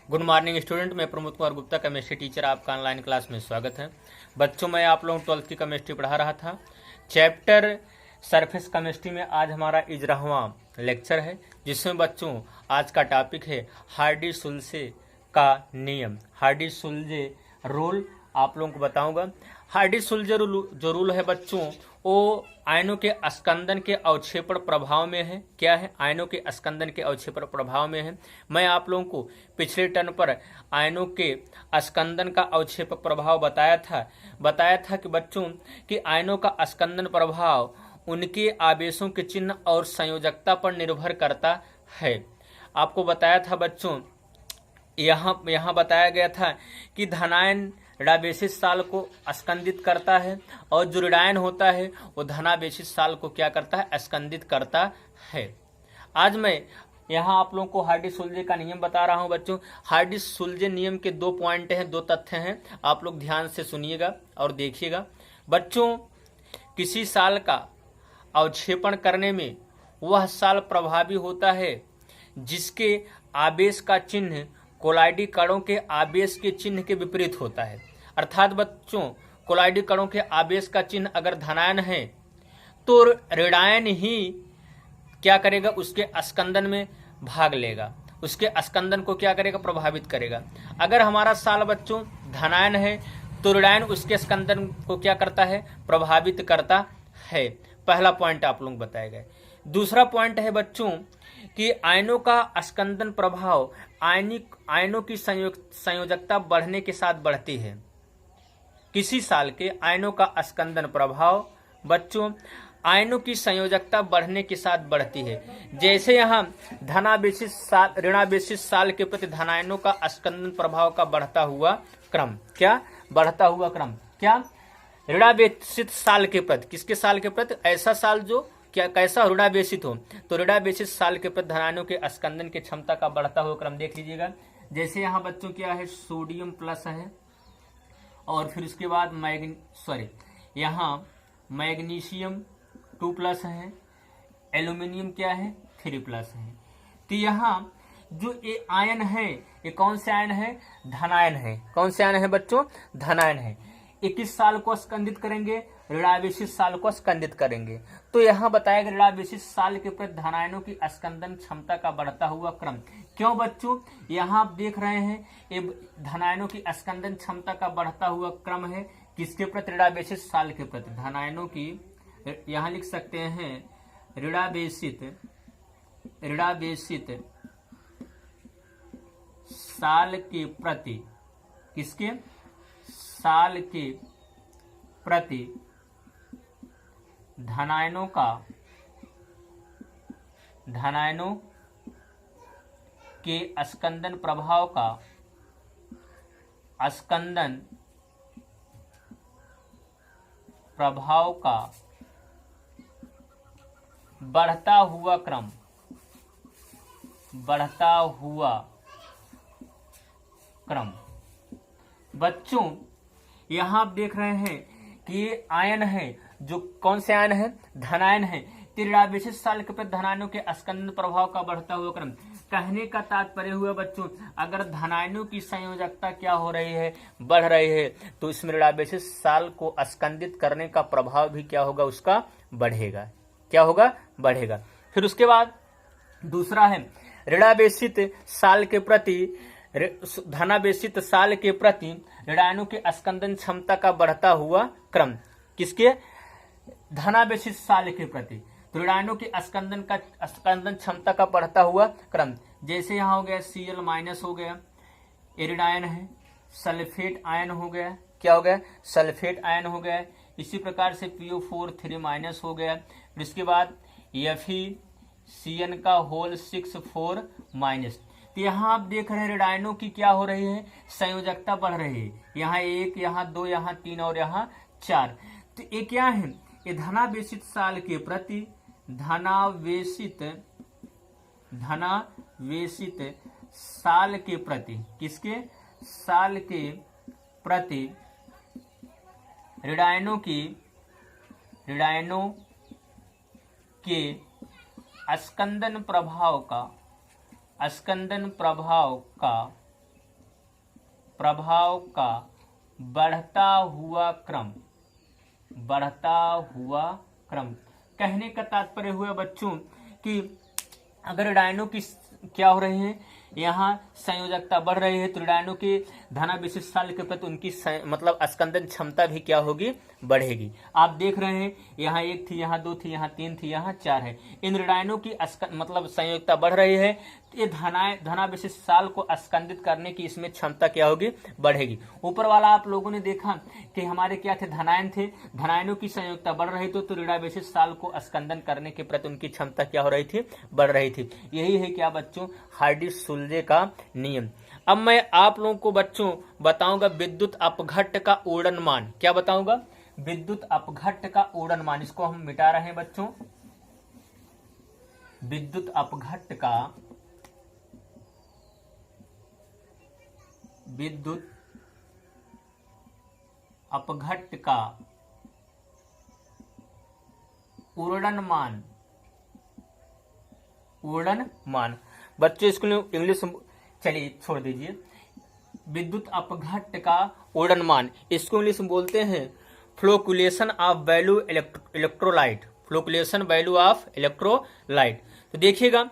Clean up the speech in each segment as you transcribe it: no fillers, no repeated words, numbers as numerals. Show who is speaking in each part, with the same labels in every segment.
Speaker 1: Good morning student, मैं Pramod Kumar Gupta chemistry teacher, आपका online class में स्वागत है। बच्चों, मैं आप लोगों को 12th की केमिस्ट्री पढ़ा रहा था। चैप्टर सरफेस केमिस्ट्री में आज हमारा 11वां लेक्चर है, जिसमें बच्चों आज का टॉपिक है हार्डी-सुलजे का नियम। हार्डी-सुलजे रूल आप लोगों को बताऊंगा। हार्डी-सुलजे जो रूल है बच्चों, वो आयनों के अस्कंदन के अवक्षेपण प्रभाव में है। क्या है? आयनों के अस्कंदन के अवक्षेपण प्रभाव में है। मैं आप लोगों को पिछले टर्न पर आयनों के अस्कंदन का अवक्षेपक प्रभाव बताया था कि बच्चों कि आयनों का अस्कंदन प्रभाव उनके आवेशों के चिन्ह और संयोजकता पर निर्भर करता है। आपको बताया था बच्चों, यहाँ बताया गया था कि धनायन ऋणावेशित साल को अस्कंदित करता है और जो ऋणायन होता है वो धनावेशित साल को क्या करता है? अस्कंदित करता है। आज मैं यहाँ आप लोगों को हार्डी-सुलजे का नियम बता रहा हूँ बच्चों। हार्डी-सुलजे नियम के 2 पॉइंट हैं, 2 तथ्य हैं, आप लोग ध्यान से सुनिएगा और देखिएगा। बच्चों, किसी साल का अवक्षेपण करने में वह साल प्रभावी होता है जिसके आवेश का चिन्ह कोलाइडी कणों के आवेश के चिन्ह के विपरीत होता है। अर्थात बच्चों, कोलाइडी कणों के आवेश का चिन्ह अगर धनायन है तो ऋणायन ही क्या करेगा? उसके अस्कंदन में भाग लेगा, उसके अस्कंदन को क्या करेगा? प्रभावित करेगा। अगर हमारा साल बच्चों धनायन है तो ऋणायन उसके स्कंदन को क्या करता है? प्रभावित करता है। पहला पॉइंट आप लोग बताए गए। दूसरा पॉइंट है बच्चों कि आयनों का अस्कंदन प्रभाव आयनों की संयोजकता बढ़ने के साथ बढ़ती है। किसी साल के आयनों का अस्कंदन प्रभाव बच्चों आयनों की संयोजकता बढ़ने के साथ बढ़ती है। जैसे यहाँ धनावेशित साल ऋणावेशित साल के प्रति धनायनों का अस्कंदन प्रभाव का बढ़ता हुआ क्रम। क्या बढ़ता हुआ क्रम? क्या ऋणावेशित साल के प्रति, किसके साल के प्रति? ऐसा साल जो क्या कैसा ऋणावेशित हो, तो ऋणावेशित साल के प्रति धनायनों के अस्कंदन की क्षमता का बढ़ता हुआ क्रम देख लीजिएगा। जैसे यहाँ बच्चों क्या है? सोडियम प्लस है और फिर उसके बाद यहाँ मैग्नीशियम 2 प्लस है, एल्यूमिनियम क्या है? 3 प्लस है। तो यहाँ जो ये आयन है, ये कौन से आयन है? धनायन है। कौन से आयन है बच्चों? धनायन है। 21 साल को स्कंदित करेंगे, ऋणावेशित साल को स्कंदित करेंगे। तो यहाँ बताया गया ऋणावेशित साल के प्रति धनायनों की स्कंदन क्षमता का बढ़ता हुआ क्रम। क्यों बच्चों? यहाँ आप देख रहे हैं ये धनायनों की स्कंदन क्षमता का बढ़ता हुआ क्रम है किसके प्रति? ऋणावेशित साल के प्रति। धनायनों की यहाँ लिख सकते हैं ऋणावेशित साल के प्रति, किसके? साल के प्रति धनायनों के अस्कंदन प्रभाव का बढ़ता हुआ क्रम। बच्चों, यहाँ आप देख रहे हैं कि ये आयन है, जो कौन से आयन है? धनायन है। ऋणावेशित साल के प्रति धनायनों के अस्कंदन प्रभाव का बढ़ता हुआ क्रम। कहने का तात्पर्य हुआ बच्चों, अगर धनायनों की संयोजकता क्या हो रही है? बढ़ रही है, तो इसमें ऋणावेशित साल को अस्कंदित करने का प्रभाव भी क्या होगा? उसका बढ़ेगा। क्या होगा? बढ़ेगा। फिर उसके बाद दूसरा है ऋणावेशित साल के प्रति धनावेशित साल के प्रति ऋणायनों के अस्कंदन क्षमता का बढ़ता हुआ क्रम। किसके? धनावेशित साल के प्रति। तो ऋणायनों के अस्कंदन क्षमता का बढ़ता हुआ क्रम। जैसे यहाँ हो गया Cl माइनस हो गया, ऋणायन है। सल्फेट आयन हो गया। क्या हो गया? सल्फेट आयन हो गया। इसी प्रकार से PO4 3 माइनस हो गया। फिर इसके बाद FeCN का होल 6 4 माइनस। तो यहाँ आप देख रहे हैं ऋणायनों की क्या हो रही है? संयोजकता बढ़ रही है। यहाँ 1, यहाँ 2, यहाँ 3 और यहाँ 4। तो ये क्या है? ये धनावेशित साल के प्रति धनावेशित साल के प्रति, किसके? साल के प्रति ऋणायनों के अस्कंदन प्रभाव का प्रभाव का बढ़ता हुआ क्रम, बढ़ता हुआ क्रम। कहने का तात्पर्य हुआ बच्चों कि अगर ऋणायनों की क्या हो रहे हैं, यहाँ संयोजकता बढ़ रही है, तो ऋणायनों के धनावेशित साल के प्रति उनकी मतलब स्कंदन क्षमता भी क्या होगी, बढ़ेगी। आप देख रहे हैं यहाँ 1 थी, यहाँ 2 थी, यहाँ 3 थी, यहाँ 4 है। इन ऋणायनों की मतलब संयोजकता बढ़ रही है, तो ये धनावेशित साल को स्कंदित करने की इसमें क्षमता क्या होगी, बढ़ेगी। ऊपर वाला आप लोगों ने देखा कि हमारे क्या थे, धनायन थे, धनायनों की संयोजकता बढ़ रही थी, तो ऋणावेशित साल को स्कंदन करने के प्रति उनकी क्षमता क्या हो रही थी, बढ़ रही थी। यही है क्या बच्चों, हार्डी-सुलजे का नियम। अब मैं आप लोगों को बच्चों बताऊंगा विद्युत अपघट्ट का उड़न मान। क्या बताऊंगा, विद्युत अपघट्ट का उड़न मान। इसको हम मिटा रहे हैं बच्चों, विद्युत अपघट्ट का, विद्युत अपघट्ट का उड़न मान, उड़न मान। बच्चों इसको इंग्लिश चलिए छोड़ दीजिए। विद्युत अपघट्ट का उड़न मान, इसको इंग्लिश में बोलते हैं flocculation of value electrolyte, flocculation value of electrolyte. तो देखिएगा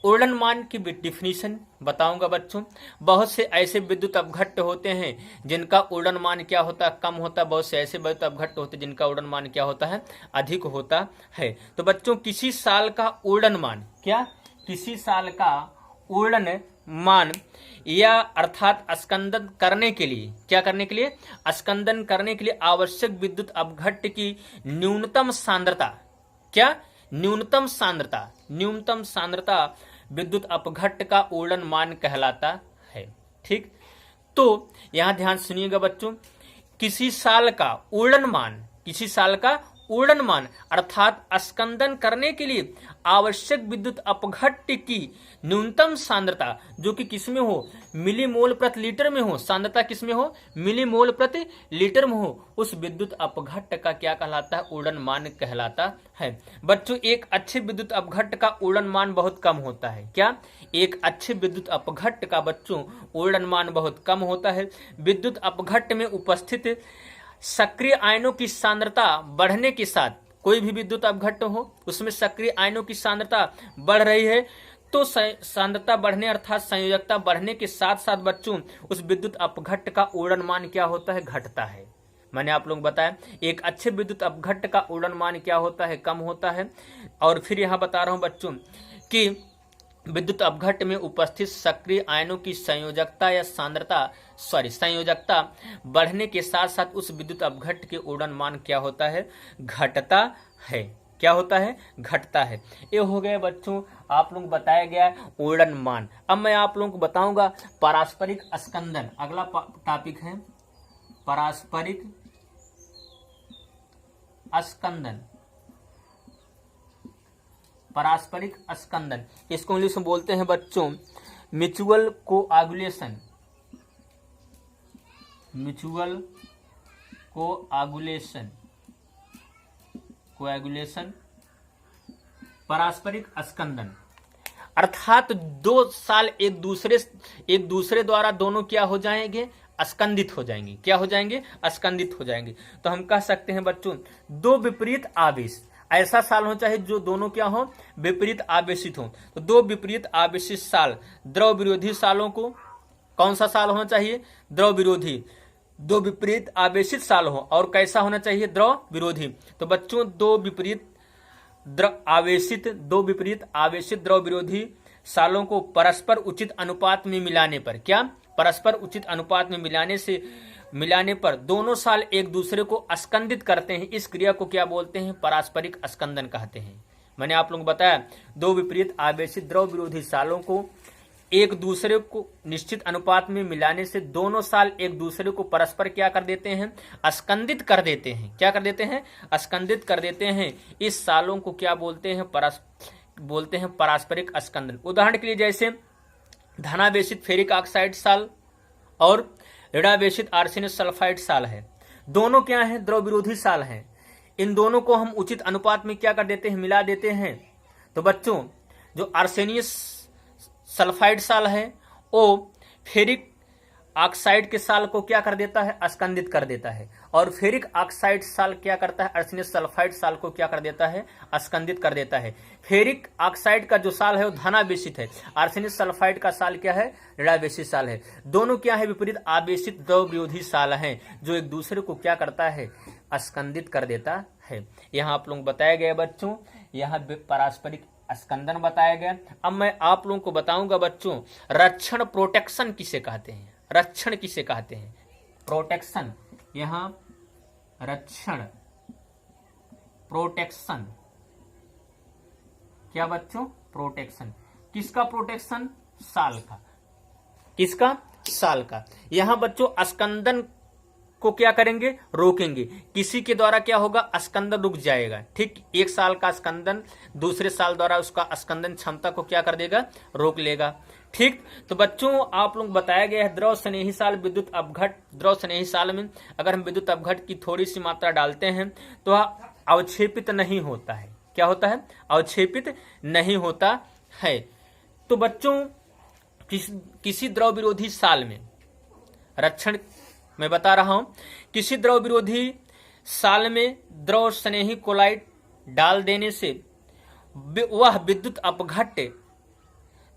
Speaker 1: उड़न मान की डिफिनीशन बताऊंगा बच्चों। बहुत से ऐसे विद्युत अपघट्ट होते हैं जिनका उड़न मान क्या होता है, कम होता है। बहुत से ऐसे विद्युत अपघट्ट होते हैं जिनका उड़न मान क्या होता है, अधिक होता है। तो बच्चों किसी साल का उड़न मान, क्या, किसी साल का उड़न मान या अर्थात स्कंदन करने के लिए, क्या करने के लिए, स्कंदन करने के लिए आवश्यक विद्युत अपघट्ट की न्यूनतम सांद्रता, क्या, न्यूनतम सांद्रता, न्यूनतम सांद्रता विद्युत अपघट्ट का उड़न मान कहलाता है। ठीक, तो यहां ध्यान सुनिएगा बच्चों, किसी साल का उड़न मान, किसी साल का उड़न मान अर्थात स्कंदन करने के लिए आवश्यक विद्युत अपघट्ट की न्यूनतम सांद्रता, जो कि किसमें हो, मिलीमोल प्रति लीटर में हो, सांद्रता किसमें हो, मिलीमोल प्रति लीटर में हो, उस विद्युत अपघट्ट का क्या कहलाता है, उड़न मान कहलाता है। बच्चों एक अच्छे विद्युत अपघट्ट का उड़न मान बहुत कम होता है। क्या, एक अच्छे विद्युत अपघट्ट का बच्चों उड़न मान बहुत कम होता है। विद्युत अपघट्ट में उपस्थित सक्रिय आयनों की सांद्रता बढ़ने के साथ, कोई भी विद्युत अपघट्ट हो उसमें सक्रिय आयनों की सांद्रता बढ़ रही है, तो सांद्रता बढ़ने अर्थात संयोजकता बढ़ने के साथ साथ बच्चों उस विद्युत अपघट्ट का उड़न मान क्या होता है, घटता है। मैंने आप लोगों को बताया एक अच्छे विद्युत अपघट्ट का उड़न मान क्या होता है, कम होता है। और फिर यहां बता रहा हूं बच्चों कि विद्युत अपघट्ट में उपस्थित सक्रिय आयनों की संयोजकता या सांद्रता संयोजकता बढ़ने के साथ साथ उस विद्युत अपघट्ट के उड़न मान क्या होता है, घटता है। क्या होता है, घटता है। ये हो गया बच्चों आप लोग बताया गया उड़न मान। अब मैं आप लोगों को बताऊंगा पारस्परिक स्कंदन। अगला टॉपिक है पारस्परिक स्कंदन। पारस्परिक स्कंदन, इसको इंग्लिश में बोलते हैं बच्चों mutual coagulation, mutual coagulation, coagulation, पारस्परिक स्कंदन अर्थात दो साल एक दूसरे द्वारा दोनों क्या हो जाएंगे, स्कंदित हो जाएंगे। क्या हो जाएंगे, स्कंदित हो जाएंगे। तो हम कह सकते हैं बच्चों दो विपरीत आवेश, ऐसा साल हो चाहे जो दोनों क्या हो, विपरीत आवेशित हो। तो दो विपरीत आवेशित साल द्रव विरोधी सालों को, कौन सा साल होना चाहिए, द्रव विरोधी। दो विपरीत आवेशित साल हो और कैसा होना चाहिए, द्रव विरोधी। तो बच्चों दो विपरीत आवेशित द्रव विरोधी सालों को परस्पर उचित अनुपात में मिलाने पर, क्या, परस्पर उचित अनुपात में मिलाने पर दोनों साल एक दूसरे को स्कंदित करते हैं। इस क्रिया को क्या बोलते हैं, पारस्परिक स्कंदन कहते हैं। मैंने आप लोगों को बताया दो विपरीत आवेशित द्रव विरोधी सालों को एक दूसरे को निश्चित अनुपात में मिलाने से दोनों साल एक दूसरे को परस्पर क्या कर देते हैं, स्कंदित कर देते हैं। क्या कर देते हैं, स्कंदित कर देते हैं। इस सालों को क्या बोलते हैं, पारस्परिक स्कंदन। उदाहरण के लिए जैसे धनावेशित फेरिक ऑक्साइड साल और ऋणावेशित आर्सेनिक सल्फाइड साल है, दोनों क्या हैं, द्रव विरोधी साल हैं। इन दोनों को हम उचित अनुपात में क्या कर देते हैं, मिला देते हैं। तो बच्चों जो आर्सेनिक सल्फाइड साल है वो फेरिक ऑक्साइड के साल को क्या कर देता है, अस्कंदित कर देता है, और फेरिक ऑक्साइड साल क्या करता है, अर्सेनिक सल्फाइड साल को क्या कर देता है, अस्कंदित कर देता है। फेरिक ऑक्साइड का जो साल है वो धनावेशित है, अर्सेनिक सल्फाइड का साल क्या है, ऋणावेशित साल है। दोनों क्या है, विपरीत आवेशित द्रव विरोधी साल हैं, जो एक दूसरे को क्या करता है, अस्कंदित कर देता है। यहाँ आप लोग बताया गया बच्चों, यहाँ पारस्परिक अस्कंदन बताया गया। अब मैं आप लोगों को बताऊंगा बच्चों, रक्षण प्रोटेक्शन किसे कहते हैं, रक्षण किसे कहते हैं, प्रोटेक्शन। यहां रक्षण प्रोटेक्शन क्या बच्चों, प्रोटेक्शन। किसका प्रोटेक्शन, साल का, किसका, साल का। यहां बच्चों अस्कंदन को क्या करेंगे, रोकेंगे। किसी के द्वारा क्या होगा, अस्कंदन रुक जाएगा। ठीक, एक साल का अस्कंदन दूसरे साल द्वारा उसका अस्कंदन क्षमता को क्या कर देगा, रोक लेगा। ठीक, तो बच्चों आप लोग बताया गया है द्रव स्नेही साल विद्युत अपघट। द्रव स्नेही साल में अगर हम विद्युत अपघट की थोड़ी सी मात्रा डालते हैं तो अवक्षेपित नहीं होता है। क्या होता है, अवक्षेपित नहीं होता है। तो बच्चों किसी द्रव विरोधी साल में रक्षण, मैं बता रहा हूं, किसी द्रव विरोधी साल में द्रव स्नेही कोलाइड डाल देने से वह विद्युत अपघट्ट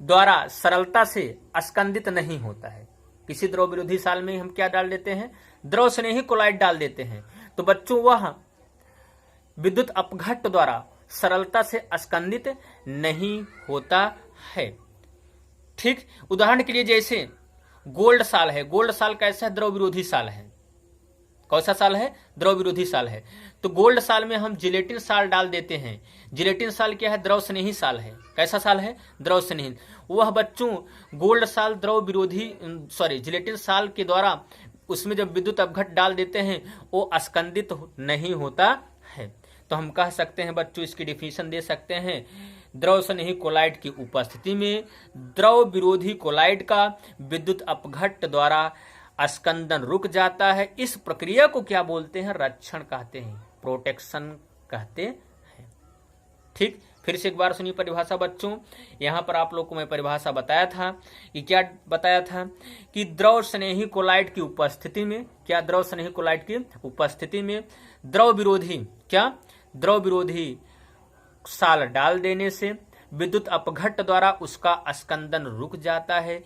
Speaker 1: द्वारा सरलता से अस्कंदित नहीं होता है। किसी द्रव विरोधी साल में हम क्या डाल देते हैं, द्रव स्नेही कोलाइड डाल देते हैं, तो बच्चों वह विद्युत अपघट्ट द्वारा सरलता से अस्कंदित नहीं होता है। ठीक, उदाहरण के लिए जैसे गोल्ड साल है। गोल्ड साल कैसा है, द्रव विरोधी साल है। कौन सा साल है, द्रव विरोधी साल है। तो गोल्ड साल में हम जिलेटिन साल डाल देते हैं। जिलेटिन साल क्या है, द्रव स्नेही साल है। कैसा साल है, द्रव स्नेही। वह बच्चों गोल्ड साल द्रव विरोधी जिलेटिन साल के द्वारा उसमें जब विद्युत अपघट्ट डाल देते हैं वो अस्कंदित नहीं होता है। तो हम कह सकते हैं बच्चों, इसकी डिफिनेशन दे सकते हैं, द्रव स्नेही कोलाइड की उपस्थिति में द्रव विरोधी कोलाइड का विद्युत अपघट्ट द्वारा अस्कंदन रुक जाता है। इस प्रक्रिया को क्या बोलते हैं, रक्षण कहते हैं, प्रोटेक्शन कहते हैं। ठीक, फिर से एक बार सुनिए परिभाषा बच्चों। यहां पर आप लोग को मैं परिभाषा बताया था कि क्या बताया था कि द्रव स्नेही कोलाइड की उपस्थिति में, क्या, द्रव स्नेही कोलाइड की उपस्थिति में द्रव विरोधी, क्या, द्रव विरोधी साल डाल देने से विद्युत अपघट्ट द्वारा उसका अस्कंदन रुक जाता है।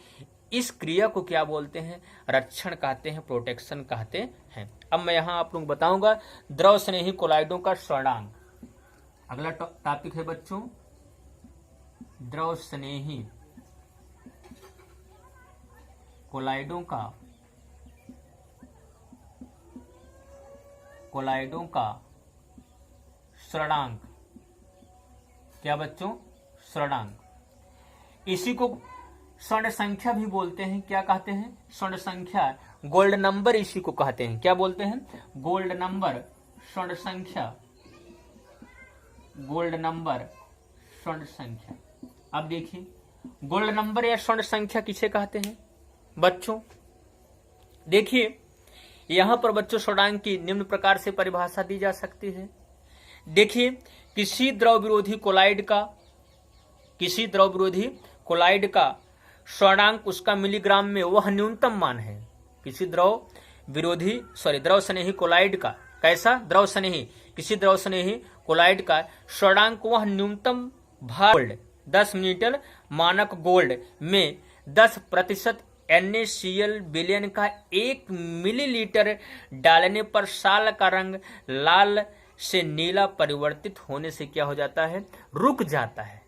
Speaker 1: इस क्रिया को क्या बोलते हैं, रक्षण कहते हैं, प्रोटेक्शन कहते हैं। अब मैं यहां आप लोग बताऊंगा द्रव स्नेही कोलाइडों का स्वर्णांक। अगला टॉपिक है बच्चों, द्रव स्नेही कोलाइडों का स्वर्णांक। क्या बच्चों, स्वर्णांक। इसी को स्वर्ण संख्या भी बोलते हैं। क्या कहते हैं, स्वर्ण संख्या, गोल्ड नंबर इसी को कहते हैं। क्या बोलते हैं, गोल्ड नंबर, स्वर्ण संख्या, गोल्ड नंबर, स्वर्ण संख्या। अब देखिए गोल्ड नंबर या स्वर्ण संख्या किसे कहते हैं बच्चों। देखिए यहां पर बच्चों स्वर्णांक की निम्न प्रकार से परिभाषा दी जा सकती है। देखिए किसी द्रव विरोधी कोलाइड का स्वर्णांक उसका मिलीग्राम में वह न्यूनतम मान है। किसी द्रव स्नेही कोलाइड का, कैसा, द्रव स्नेही, किसी द्रव स्नेही कोलाइड का स्वर्णांक वह न्यूनतम भार गोल्ड 10 मिलीलीटर मानक गोल्ड में 10% NaCl विलयन का 1 मिलीलीटर डालने पर साल का रंग लाल से नीला परिवर्तित होने से क्या हो जाता है, रुक जाता है।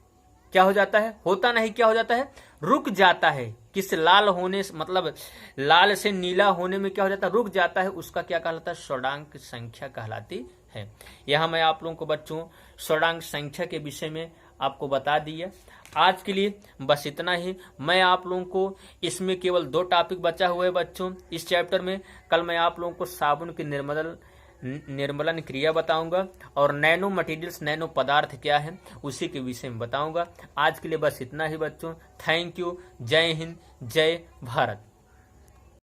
Speaker 1: क्या हो जाता है, होता नहीं, क्या हो जाता है, रुक जाता है। किस लाल होने मतलब लाल से नीला होने में क्या हो जाता है, रुक जाता है। उसका क्या कहलाता है, स्वर्णांक संख्या कहलाती है। यहां मैं आप लोगों को बच्चों स्वर्णांक संख्या के विषय में आपको बता दिया। आज के लिए बस इतना ही। मैं आप लोगों को इसमें केवल 2 टॉपिक बचा हुआ है बच्चों इस चैप्टर में। कल मैं आप लोगों को साबुन की निर्मलन क्रिया बताऊंगा और नैनो मटेरियल्स, नैनो पदार्थ क्या है उसी के विषय में बताऊंगा। आज के लिए बस इतना ही बच्चों। Thank you. जय हिंद, जय भारत।